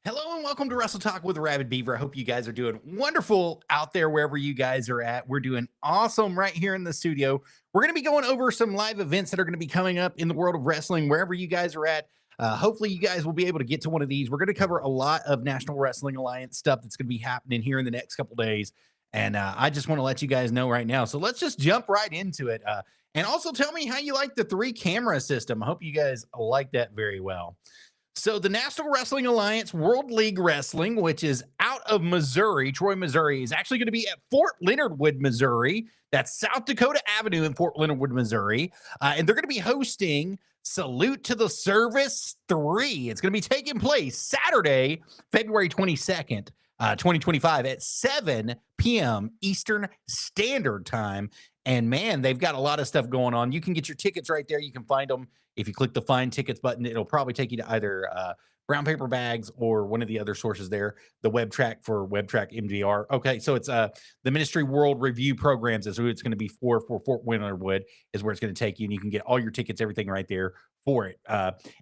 Hello and welcome to Wrestle Talk with Arabbidb3aver. I hope you guys are doing wonderful out there wherever you guys are at. We're doing awesome right here in the studio. We're going to be going over some live events that are going to be coming up in the world of wrestling wherever you guys are at. Hopefully you guys will be able to get to one of these. We're going to cover a lot of National Wrestling Alliance stuff that's going to be happening here in the next couple days. And I just want to let you guys know right now. So let's just jump right into it. And also tell me how you like the 3-camera system. I hope you guys like that very well. So the National Wrestling Alliance World League Wrestling, which is out of Missouri, Troy, Missouri, is actually going to be at Fort Leonard Wood, Missouri. That's South Dakota Avenue in Fort Leonard Wood, Missouri. And they're going to be hosting Salute to the Service 3. It's going to be taking place Saturday, February 22nd, 2025 at 7 p.m. Eastern Standard Time. And man, they've got a lot of stuff going on. You can get your tickets right there. You can find them. If you click the Find Tickets button, it'll probably take you to either Brown Paper Bags or one of the other sources there, the web track for WebTrack MGR. Okay, so it's the Ministry World Review Programs is who it's going to be for Fort Leonard Wood is where it's going to take you, and you can get all your tickets, everything right there for it.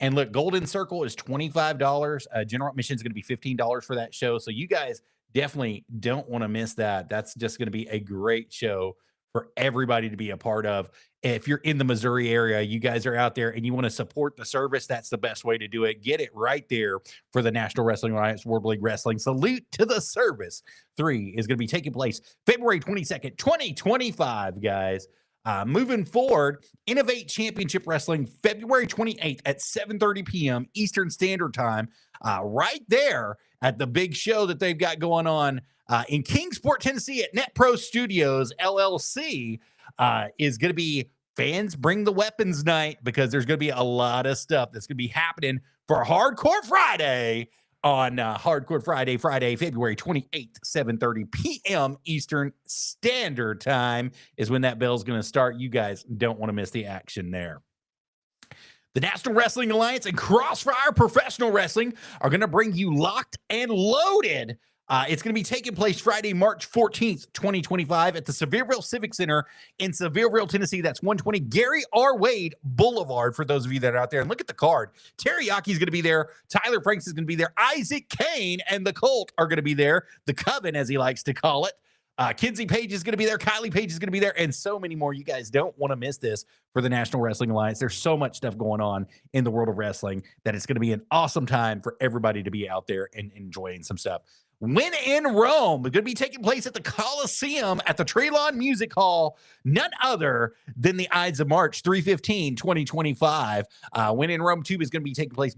And look, Golden Circle is $25. General admission is going to be $15 for that show, so you guys definitely don't want to miss that. That's just going to be a great show for everybody to be a part of. If you're in the Missouri area, you guys are out there and you want to support the service, that's the best way to do it. Get it right there for the National Wrestling Alliance World League Wrestling. Salute to the Service 3 is going to be taking place February 22nd, 2025, guys. Moving forward, Innovate Championship Wrestling, February 28th at 7:30 p.m. Eastern Standard Time, right there at the big show that they've got going on in Kingsport, Tennessee at Net Pro Studios, LLC, is going to be Fans Bring the Weapons Night, because there's going to be a lot of stuff that's going to be happening for Hardcore Friday on Hardcore Friday, February 28th, 7:30 p.m. Eastern Standard Time is when that bell's going to start. You guys don't want to miss the action there. The National Wrestling Alliance and Crossfire Professional Wrestling are going to bring you Locked and Loaded. It's going to be taking place Friday, March 14th, 2025 at the Sevierville Civic Center in Sevierville, Tennessee. That's 120 Gary R. Wade Boulevard for those of you that are out there. And look at the card. Teriyaki is going to be there. Tyler Franks is going to be there. Isaac Kane and the Colt are going to be there. The Coven, as he likes to call it. Kinsey Page is going to be there. Kylie Page is going to be there. And so many more. You guys don't want to miss this for the National Wrestling Alliance. There's so much stuff going on in the world of wrestling that it's going to be an awesome time for everybody to be out there and enjoying some stuff. When in Rome, it's going to be taking place at the Coliseum at the Treelon Music Hall, none other than the Ides of March, 3/15/2025. When in Rome 2 is going to be taking place.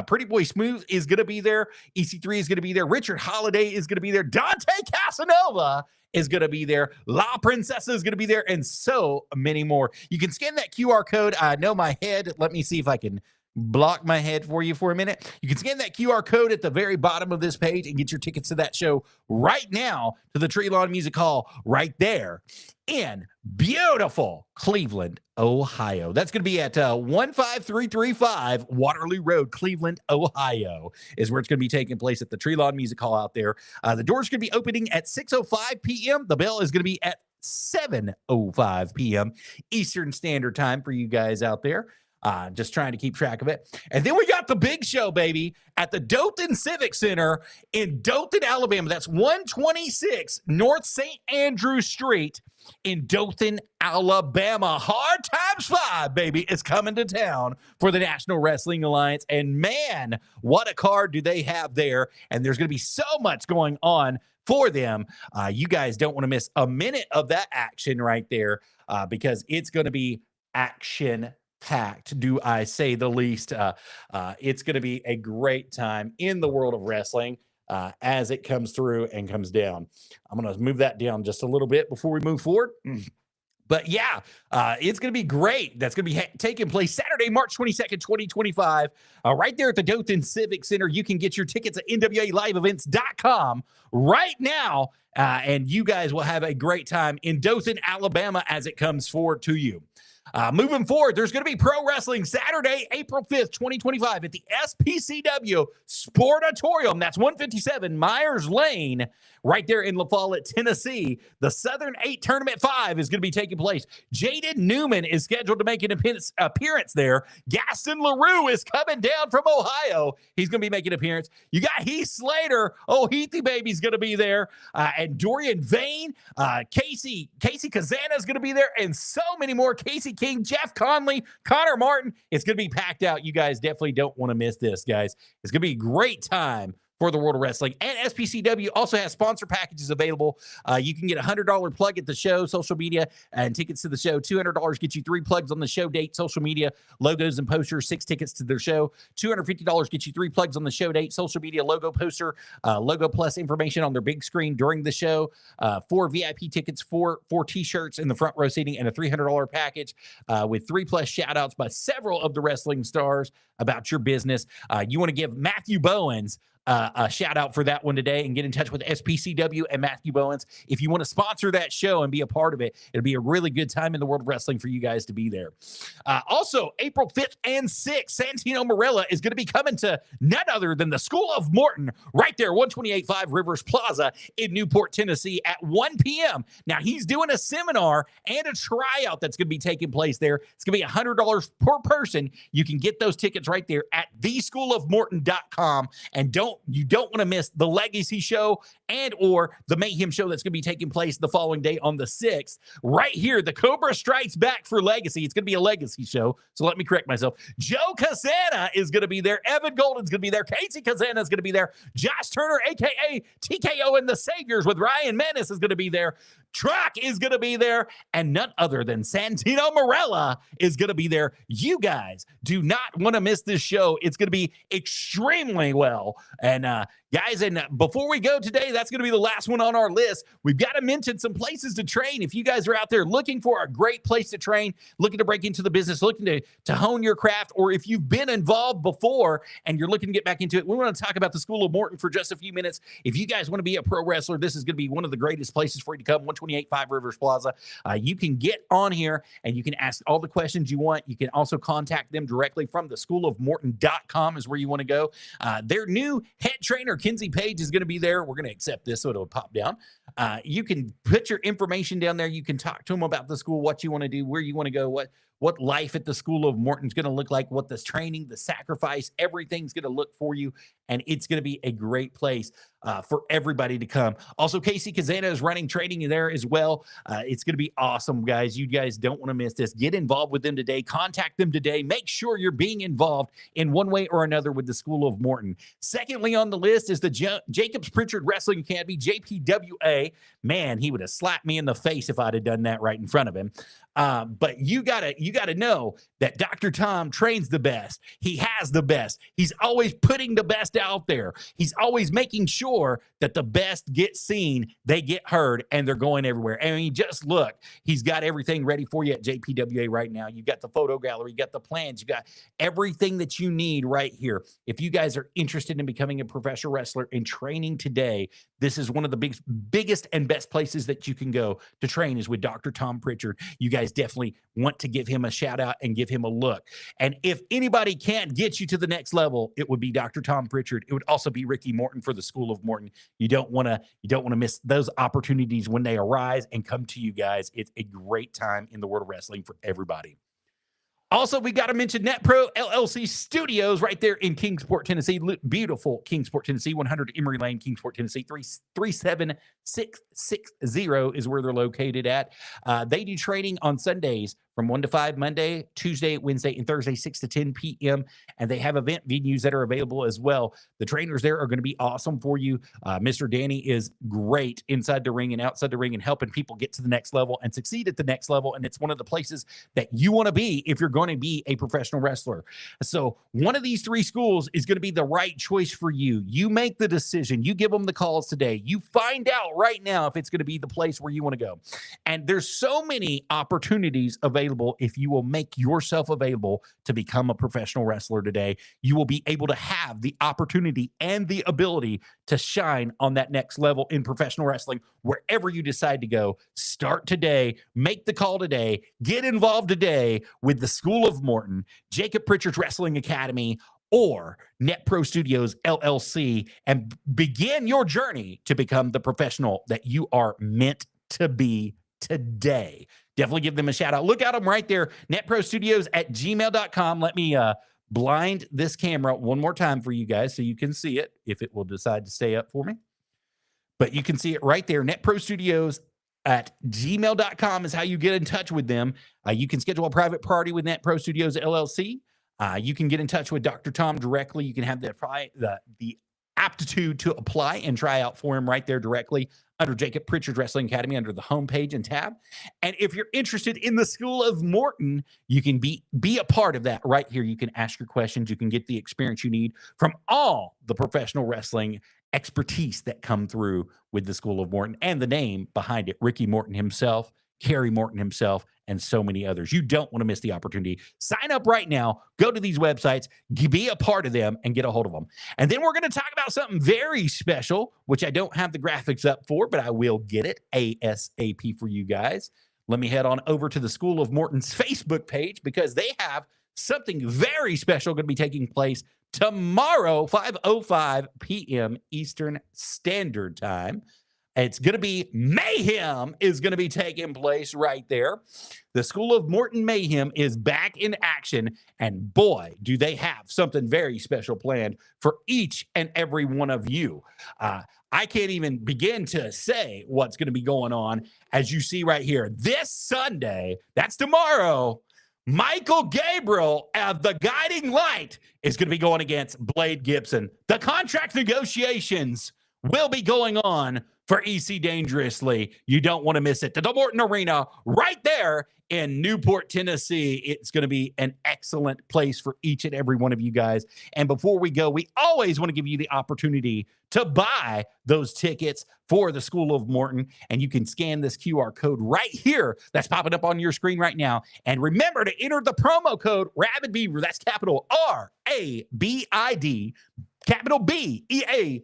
Pretty Boy Smooth is going to be there. EC3 is going to be there. Richard Holiday is going to be there. Dante Casanova is going to be there. La Princesa is going to be there, and so many more. You can scan that QR code. I know my head. Let me see if I can block my head for you for a minute. You can scan that QR code at the very bottom of this page and get your tickets to that show right now to the Treelon Music Hall right there in beautiful Cleveland, Ohio. That's going to be at 15335 Waterloo Road, Cleveland, Ohio, is where it's going to be taking place at the Treelon Music Hall out there. The doors are going to be opening at 6:05 p.m. The bell is going to be at 7:05 p.m. Eastern Standard Time for you guys out there. Just trying to keep track of it. And then we got the big show, baby, at the Dothan Civic Center in Dothan, Alabama. That's 126 North St. Andrew Street in Dothan, Alabama. Hard Times 5, baby, is coming to town for the National Wrestling Alliance. And man, what a card do they have there. And there's going to be so much going on for them. You guys don't want to miss a minute of that action right there, because it's going to be action packed, do I say the least. It's going to be a great time in the world of wrestling as it comes through and comes down. I'm going to move that down just a little bit before we move forward. But yeah, it's going to be great. That's going to be taking place Saturday, March 22nd, 2025, right there at the Dothan Civic Center. You can get your tickets at nwaliveevents.com right now, and you guys will have a great time in Dothan, Alabama as it comes forward to you. Moving forward, there's going to be pro wrestling Saturday, April 5th, 2025 at the SPCW Sportatorium. That's 157 Myers Lane, right there in La Follette, Tennessee. The Southern 8 Tournament 5 is going to be taking place. Jaden Newman is scheduled to make an appearance there. Gaston LaRue is coming down from Ohio. He's going to be making an appearance. You got Heath Slater. Oh, Heathy Baby's going to be there. And Dorian Vane. Casey Kazana is going to be there. And so many more. Casey King, Jeff Conley, Connor Martin. It's going to be packed out. You guys definitely don't want to miss this, guys. It's going to be a great time for the world of wrestling. And SPCW also has sponsor packages available. You can get a $100 plug at the show, social media, and tickets to the show. $200 gets you 3 plugs on the show date, social media, logos and posters, 6 tickets to their show. $250 gets you 3 plugs on the show date, social media, logo, poster, logo plus information on their big screen during the show. 4 VIP tickets, 4 T-shirts in the front row seating, and a $300 package with 3+ shout outs by several of the wrestling stars about your business. You want to give Matthew Bowens a shout out for that one today and get in touch with SPCW and Matthew Bowens. If you want to sponsor that show and be a part of it, it'll be a really good time in the world of wrestling for you guys to be there. Also, April 5th and 6th, Santino Marella is going to be coming to none other than the School of Morton right there, 128.5 Rivers Plaza in Newport, Tennessee at 1 p.m. Now, he's doing a seminar and a tryout that's going to be taking place there. It's going to be $100 per person. You can get those tickets right there at theschoolofmorton.com. And you don't want to miss the Legacy Show and or the Mayhem Show that's going to be taking place the following day on the 6th. Right here, the Cobra Strikes Back for Legacy. It's going to be a Legacy show, so let me correct myself. Joe Casana is going to be there. Evan Golden's going to be there. Casey Casana is going to be there. Josh Turner, a.k.a. TKO and the Saviors with Ryan Menace is going to be there. Truck is going to be there, and none other than Santino Marella is going to be there. You guys do not want to miss this show. It's going to be extremely well. And guys, and before we go today, that's going to be the last one on our list. We've got to mention some places to train. If you guys are out there looking for a great place to train, looking to break into the business, looking to hone your craft, or if you've been involved before and you're looking to get back into it, we want to talk about the School of Morton for just a few minutes. If you guys want to be a pro wrestler, this is going to be one of the greatest places for you to come, 128.5 Rivers Plaza. You can get on here and you can ask all the questions you want. You can also contact them directly from the schoolofmorton.com is where you want to go. Their new head trainer, Kinsey Page, is going to be there. We're going to accept this so it'll pop down. You can put your information down there. You can talk to them about the school, what you want to do, where you want to go, what life at the School of Morton is going to look like, what the training, the sacrifice, everything's going to look for you. And it's going to be a great place for everybody to come. Also, Casey Kazana is running training there as well. It's going to be awesome, guys. You guys don't want to miss this. Get involved with them today. Contact them today. Make sure you're being involved in one way or another with the School of Morton. Secondly on the list is the Jacobs Pritchard Wrestling Academy, JPWA. Man, he would have slapped me in the face if I'd have done that right in front of him. But you gotta know that Dr. Tom trains the best. He has the best. He's always putting the best out there. He's always making sure that the best get seen, they get heard, and they're going everywhere. I mean, just look, he's got everything ready for you at JPWA right now. You got the photo gallery, you got the plans, you got everything that you need right here. If you guys are interested in becoming a professional wrestler and training today, this is one of the biggest and best places that you can go to train is with Dr. Tom Pritchard. You guys definitely want to give him a shout out and give him a look. And if anybody can't get you to the next level, it would be Dr. Tom Pritchard. It would also be Ricky Morton for the School of Morton. You don't want to miss those opportunities when they arise and come to you guys. It's a great time in the world of wrestling for everybody. Also, we got to mention NetPro LLC Studios right there in Kingsport, Tennessee. Beautiful Kingsport, Tennessee, 100 Emory Lane, Kingsport, Tennessee. 37660 is where they're located at. They do training on Sundays from 1 to 5, Monday, Tuesday, Wednesday, and Thursday, 6 to 10 p.m. And they have event venues that are available as well. The trainers there are going to be awesome for you. Mr. Danny is great inside the ring and outside the ring and helping people get to the next level and succeed at the next level. And it's one of the places that you want to be if you're going to be a professional wrestler. So one of these 3 schools is going to be the right choice for you. You make the decision. You give them the calls today. You find out right now if it's going to be the place where you want to go. And there's so many opportunities available available. If you will make yourself available to become a professional wrestler today, you will be able to have the opportunity and the ability to shine on that next level in professional wrestling, wherever you decide to go. Start today, make the call today, get involved today with the School of Morton, Jacob Pritchard's Wrestling Academy, or Net Pro Studios LLC, and begin your journey to become the professional that you are meant to be today. Definitely give them a shout out. Look at them right there, netprostudios@gmail.com. Let me blind this camera one more time for you guys so you can see it, if it will decide to stay up for me. But you can see it right there, netprostudios@gmail.com is how you get in touch with them. You can schedule a private party with Net Pro Studios LLC. You can get in touch with Dr. Tom directly. You can have the aptitude to apply and try out for him right there directly under Jacob Pritchard Wrestling Academy under the homepage and tab. And if you're interested in the School of Morton, you can be a part of that right here. You can ask your questions. You can get the experience you need from all the professional wrestling expertise that come through with the School of Morton and the name behind it, Ricky Morton himself, Kerry Morton himself, and so many others. You don't want to miss the opportunity. Sign up right now. Go to these websites, be a part of them, and get a hold of them. And then we're going to talk about something very special, which I don't have the graphics up for, but I will get it ASAP for you guys. Let me head on over to the School of Morton's Facebook page, because they have something very special going to be taking place tomorrow, 5:05 p.m. Eastern Standard Time. It's going to be Mayhem is going to be taking place right there. The School of Morton Mayhem is back in action, and boy, do they have something very special planned for each and every one of you. I can't even begin to say what's going to be going on. As you see right here, this Sunday, that's tomorrow, Michael Gabriel of the Guiding Light is going to be going against Blade Gibson. The contract negotiations will be going on for EC Dangerously. You don't want to miss it. The Morton Arena right there in Newport, Tennessee. It's going to be an excellent place for each and every one of you guys. And before we go, we always want to give you the opportunity to buy those tickets for the School of Morton. And you can scan this QR code right here that's popping up on your screen right now. And remember to enter the promo code Arabbidb3aver. That's capital RABID, capital BEAVER,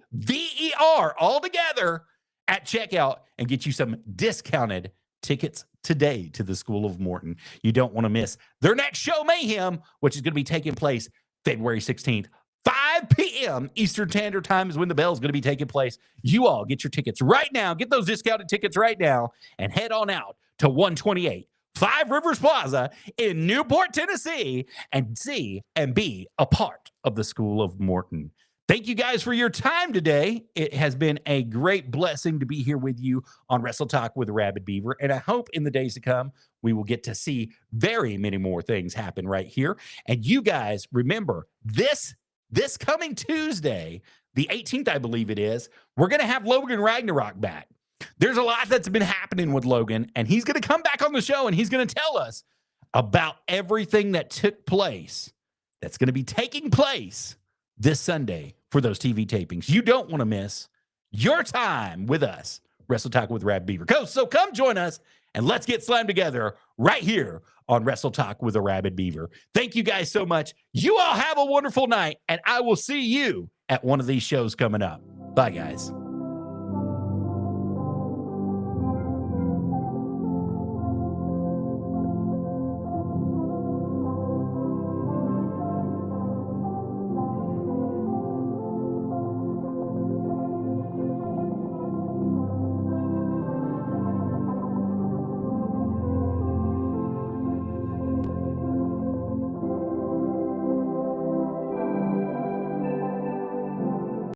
all together at checkout, and get you some discounted tickets today to the School of Morton. You don't want to miss their next show, Mayhem, which is going to be taking place February 16th, 5 p.m. Eastern Standard Time is when the bell is going to be taking place. You all get your tickets right now. Get those discounted tickets right now and head on out to 128 Five Rivers Plaza in Newport, Tennessee, and see and be a part of the School of Morton. Thank you guys for your time today. It has been a great blessing to be here with you on Wrestle Talk with Arabbidb3aver, and I hope in the days to come we will get to see very many more things happen right here. And you guys remember this coming Tuesday, the 18th, I believe it is, we're going to have Logan Ragnarok back. There's a lot that's been happening with Logan, and he's going to come back on the show and he's going to tell us about everything that took place, that's going to be taking place this Sunday for those TV tapings. You don't want to miss your time with us, Wrestle Talk with Arabbidb3aver. So come join us and let's get slammed together right here on Wrestle Talk with Arabbidb3aver. Thank you guys so much. You all have a wonderful night, and I will see you at one of these shows coming up. Bye, guys.